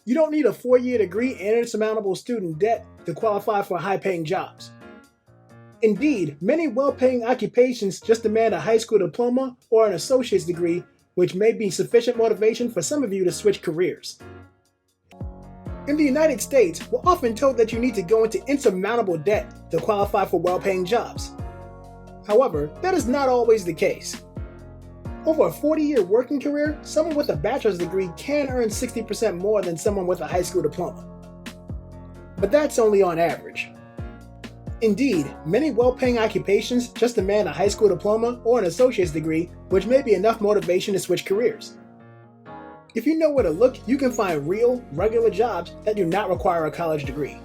You don't need a 4-year degree and insurmountable student debt to qualify for high-paying jobs. Indeed, many well-paying occupations just demand a high school diploma or an associate's degree, which may be sufficient motivation for some of you to switch careers. In the United States, we're often told that you need to go into insurmountable debt to qualify for well-paying jobs. However, that is not always the case. Over a 40-year working career, someone with a bachelor's degree can earn 60% more than someone with a high school diploma. But that's only on average. Indeed, many well-paying occupations just demand a high school diploma or an associate's degree, which may be enough motivation to switch careers. If you know where to look, you can find real, regular jobs that do not require a college degree.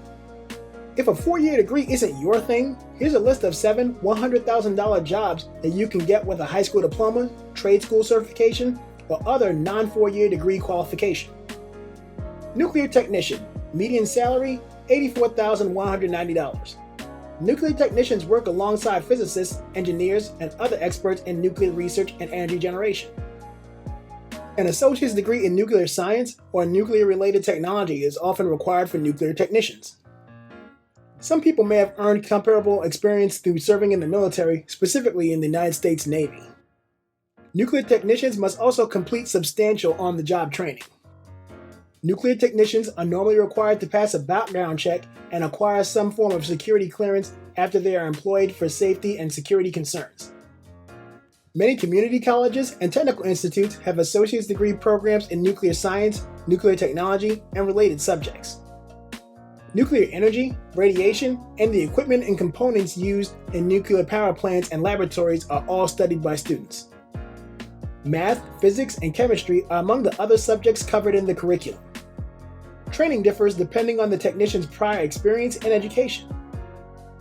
If a 4-year degree isn't your thing, here's a list of 7 $100,000 jobs that you can get with a high school diploma, trade school certification, or other non-4-year degree qualification. Nuclear technician, median salary $84,190. Nuclear technicians work alongside physicists, engineers, and other experts in nuclear research and energy generation. An associate's degree in nuclear science or nuclear-related technology is often required for nuclear technicians. Some people may have earned comparable experience through serving in the military, specifically in the United States Navy. Nuclear technicians must also complete substantial on-the-job training. Nuclear technicians are normally required to pass a background check and acquire some form of security clearance after they are employed for safety and security concerns. Many community colleges and technical institutes have associate's degree programs in nuclear science, nuclear technology, and related subjects. Nuclear energy, radiation, and the equipment and components used in nuclear power plants and laboratories are all studied by students. Math, physics, and chemistry are among the other subjects covered in the curriculum. Training differs depending on the technician's prior experience and education.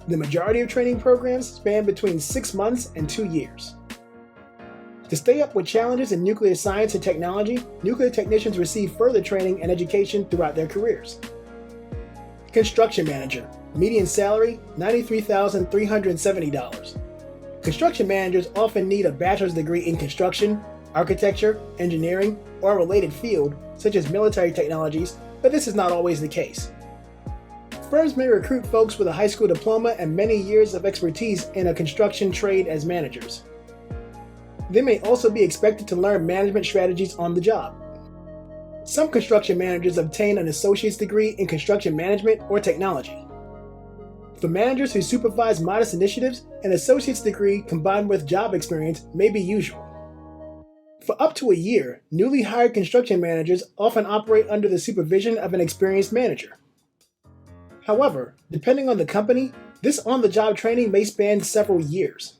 The majority of training programs span between 6 months and 2 years. To stay up with challenges in nuclear science and technology, nuclear technicians receive further training and education throughout their careers. Construction manager, median salary $93,370. Construction managers often need a bachelor's degree in construction, architecture, engineering, or a related field, such as military technologies, but this is not always the case. Firms may recruit folks with a high school diploma and many years of expertise in a construction trade as managers. They may also be expected to learn management strategies on the job. Some construction managers obtain an associate's degree in construction management or technology. For managers who supervise modest initiatives, an associate's degree combined with job experience may be usual. For up to a year, newly hired construction managers often operate under the supervision of an experienced manager. However, depending on the company, this on-the-job training may span several years.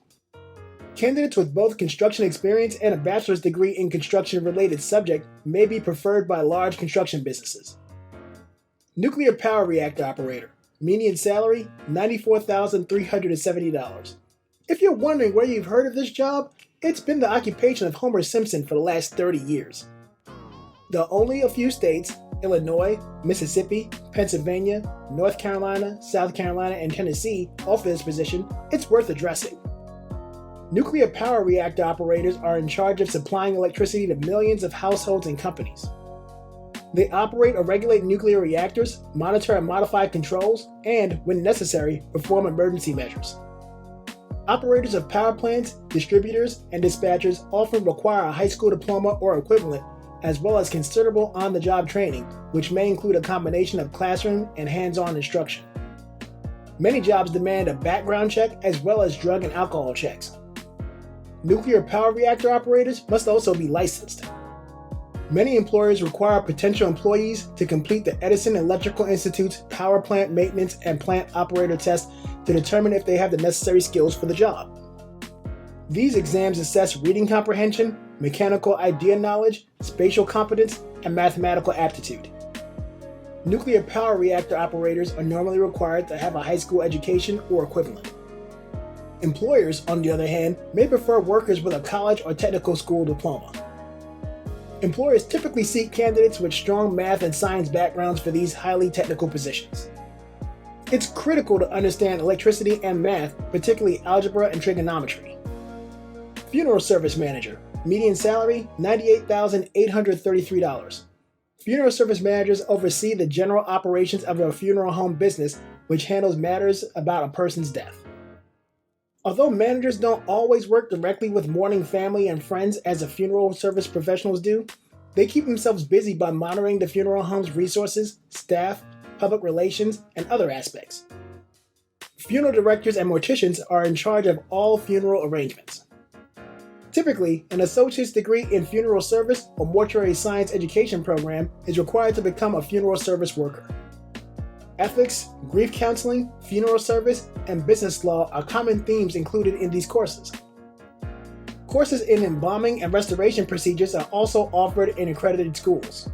Candidates with both construction experience and a bachelor's degree in construction-related subject may be preferred by large construction businesses. Nuclear power reactor operator, median salary $94,370. If you're wondering where you've heard of this job, it's been the occupation of Homer Simpson for the last 30 years. Though only a few states, Illinois, Mississippi, Pennsylvania, North Carolina, South Carolina, and Tennessee offer this position, it's worth addressing. Nuclear power reactor operators are in charge of supplying electricity to millions of households and companies. They operate or regulate nuclear reactors, monitor and modify controls, and, when necessary, perform emergency measures. Operators of power plants, distributors, and dispatchers often require a high school diploma or equivalent, as well as considerable on-the-job training, which may include a combination of classroom and hands-on instruction. Many jobs demand a background check as well as drug and alcohol checks. Nuclear power reactor operators must also be licensed. Many employers require potential employees to complete the Edison Electrical Institute's power plant maintenance and plant operator test to determine if they have the necessary skills for the job. These exams assess reading comprehension, mechanical idea knowledge, spatial competence, and mathematical aptitude. Nuclear power reactor operators are normally required to have a high school education or equivalent. Employers, on the other hand, may prefer workers with a college or technical school diploma. Employers typically seek candidates with strong math and science backgrounds for these highly technical positions. It's critical to understand electricity and math, particularly algebra and trigonometry. Funeral service manager, median salary $98,833. Funeral service managers oversee the general operations of a funeral home business, which handles matters about a person's death. Although managers don't always work directly with mourning family and friends as the funeral service professionals do, they keep themselves busy by monitoring the funeral home's resources, staff, public relations, and other aspects. Funeral directors and morticians are in charge of all funeral arrangements. Typically, an associate's degree in funeral service or mortuary science education program is required to become a funeral service worker. Ethics, grief counseling, funeral service, and business law are common themes included in these courses. Courses in embalming and restoration procedures are also offered in accredited schools.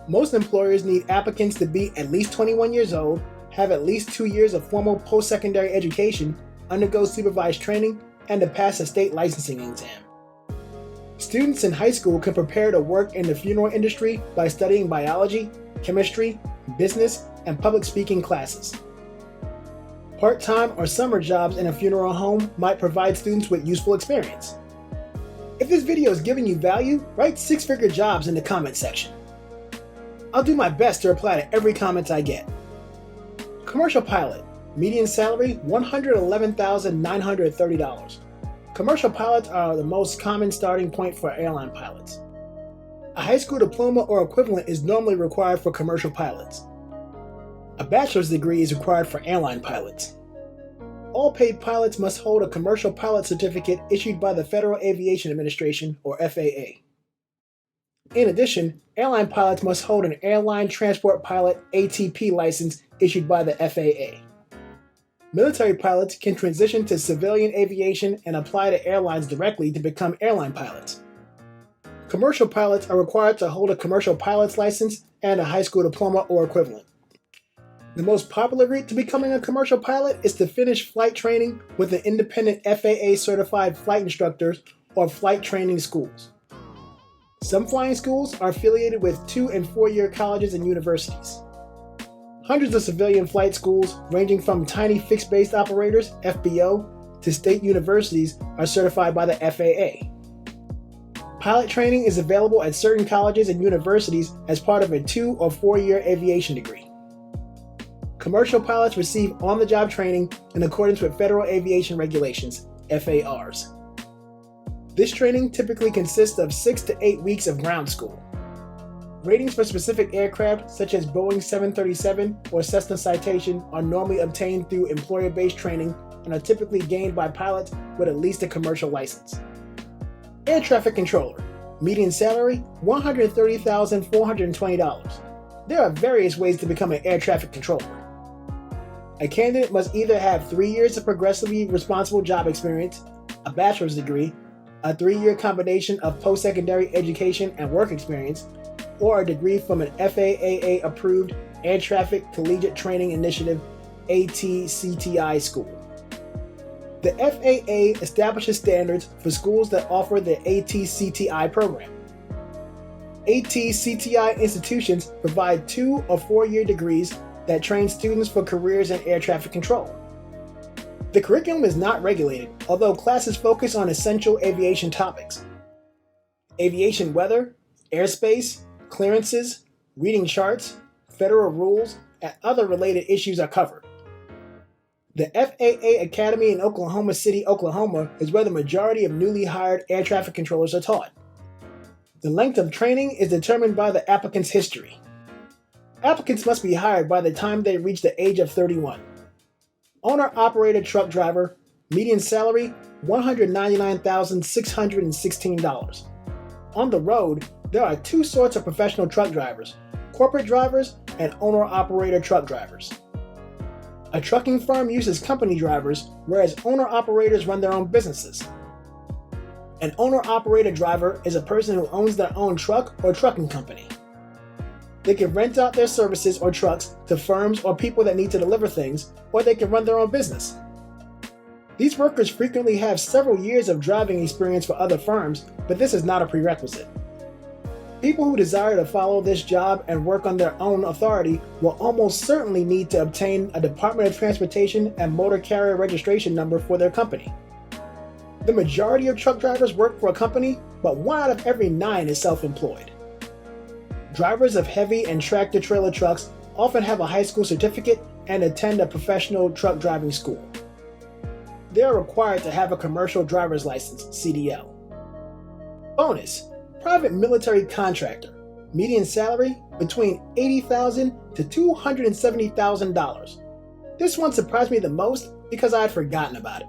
Most employers need applicants to be at least 21 years old, have at least 2 years of formal post-secondary education, undergo supervised training, and to pass a state licensing exam. Students in high school can prepare to work in the funeral industry by studying biology, chemistry, business, and public speaking classes. Part-time or summer jobs in a funeral home might provide students with useful experience. If this video is giving you value, write six-figure jobs in the comment section. I'll do my best to reply to every comment I get. Commercial pilot, median salary $111,930. Commercial pilots are the most common starting point for airline pilots. A high school diploma or equivalent is normally required for commercial pilots. A bachelor's degree is required for airline pilots. All paid pilots must hold a commercial pilot certificate issued by the Federal Aviation Administration, or FAA. In addition, airline pilots must hold an Airline Transport Pilot ATP license issued by the FAA. Military pilots can transition to civilian aviation and apply to airlines directly to become airline pilots. Commercial pilots are required to hold a commercial pilot's license and a high school diploma or equivalent. The most popular route to becoming a commercial pilot is to finish flight training with an independent FAA-certified flight instructors or flight training schools. Some flying schools are affiliated with 2- and 4-year colleges and universities. Hundreds of civilian flight schools, ranging from tiny fixed-base operators, FBO, to state universities, are certified by the FAA. Pilot training is available at certain colleges and universities as part of a 2- or 4-year aviation degree. Commercial pilots receive on-the-job training in accordance with Federal Aviation Regulations, FARs. This training typically consists of 6 to 8 weeks of ground school. Ratings for specific aircraft, such as Boeing 737 or Cessna Citation, are normally obtained through employer-based training and are typically gained by pilots with at least a commercial license. Air traffic controller, median salary $130,420. There are various ways to become an air traffic controller. A candidate must either have 3 years of progressively responsible job experience, a bachelor's degree, a 3-year combination of post-secondary education and work experience, or a degree from an FAA-approved Air Traffic Collegiate Training Initiative ATCTI school. The FAA establishes standards for schools that offer the ATCTI program. ATCTI institutions provide 2- or 4-year degrees that train students for careers in air traffic control. The curriculum is not regulated, although classes focus on essential aviation topics. Aviation weather, airspace, clearances, reading charts, federal rules, and other related issues are covered. The FAA Academy in Oklahoma City, Oklahoma is where the majority of newly hired air traffic controllers are taught. The length of training is determined by the applicant's history. Applicants must be hired by the time they reach the age of 31. Owner-operator truck driver, median salary $199,616. On the road, there are 2 sorts of professional truck drivers: corporate drivers and owner-operator truck drivers. A trucking firm uses company drivers, whereas owner-operators run their own businesses. An owner-operator driver is a person who owns their own truck or trucking company. They can rent out their services or trucks to firms or people that need to deliver things, or they can run their own business. These workers frequently have several years of driving experience for other firms, but this is not a prerequisite. People who desire to follow this job and work on their own authority will almost certainly need to obtain a Department of Transportation and motor carrier registration number for their company. The majority of truck drivers work for a company, but 1 out of every 9 is self-employed. Drivers of heavy and tractor-trailer trucks often have a high school certificate and attend a professional truck driving school. They are required to have a commercial driver's license, CDL. Bonus: private military contractor. Median salary between $80,000 to $270,000. This one surprised me the most because I had forgotten about it.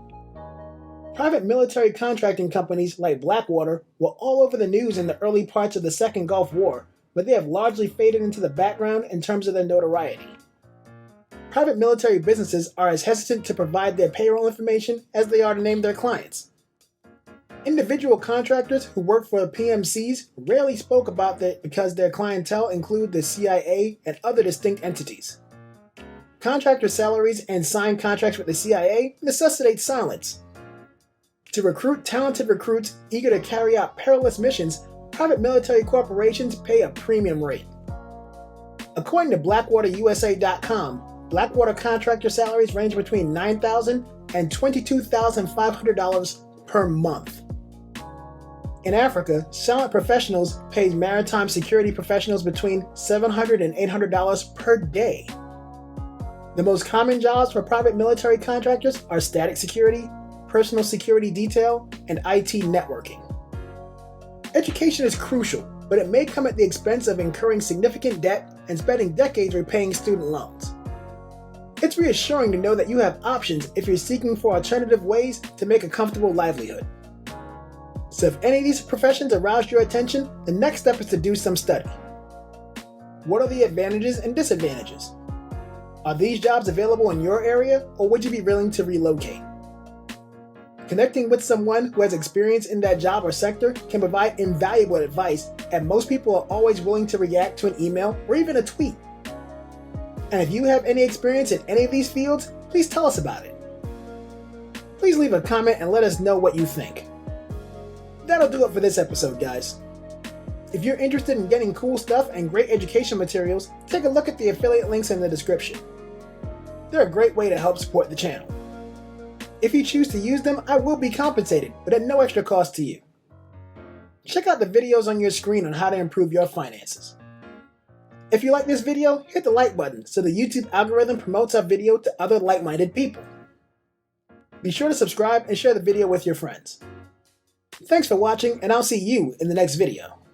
Private military contracting companies like Blackwater were all over the news in the early parts of the Second Gulf War, but they have largely faded into the background in terms of their notoriety. Private military businesses are as hesitant to provide their payroll information as they are to name their clients. Individual contractors who work for PMCs rarely spoke about that because their clientele include the CIA and other distinct entities. Contractor salaries and signed contracts with the CIA necessitate silence. To recruit talented recruits eager to carry out perilous missions, private military corporations pay a premium rate. According to BlackwaterUSA.com, Blackwater contractor salaries range between $9,000 and $22,500 per month. In Africa, Silent Professionals pays maritime security professionals between $700 and $800 per day. The most common jobs for private military contractors are static security, personal security detail, and IT networking. Education is crucial, but it may come at the expense of incurring significant debt and spending decades repaying student loans. It's reassuring to know that you have options if you're seeking for alternative ways to make a comfortable livelihood. So if any of these professions aroused your attention, the next step is to do some study. What are the advantages and disadvantages? Are these jobs available in your area, or would you be willing to relocate? Connecting with someone who has experience in that job or sector can provide invaluable advice, and most people are always willing to react to an email or even a tweet. And if you have any experience in any of these fields, please tell us about it. Please leave a comment and let us know what you think. That'll do it for this episode, guys. If you're interested in getting cool stuff and great education materials, take a look at the affiliate links in the description. They're a great way to help support the channel. If you choose to use them, I will be compensated, but at no extra cost to you. Check out the videos on your screen on how to improve your finances. If you like this video, hit the like button so the YouTube algorithm promotes our video to other like-minded people. Be sure to subscribe and share the video with your friends. Thanks for watching, and I'll see you in the next video.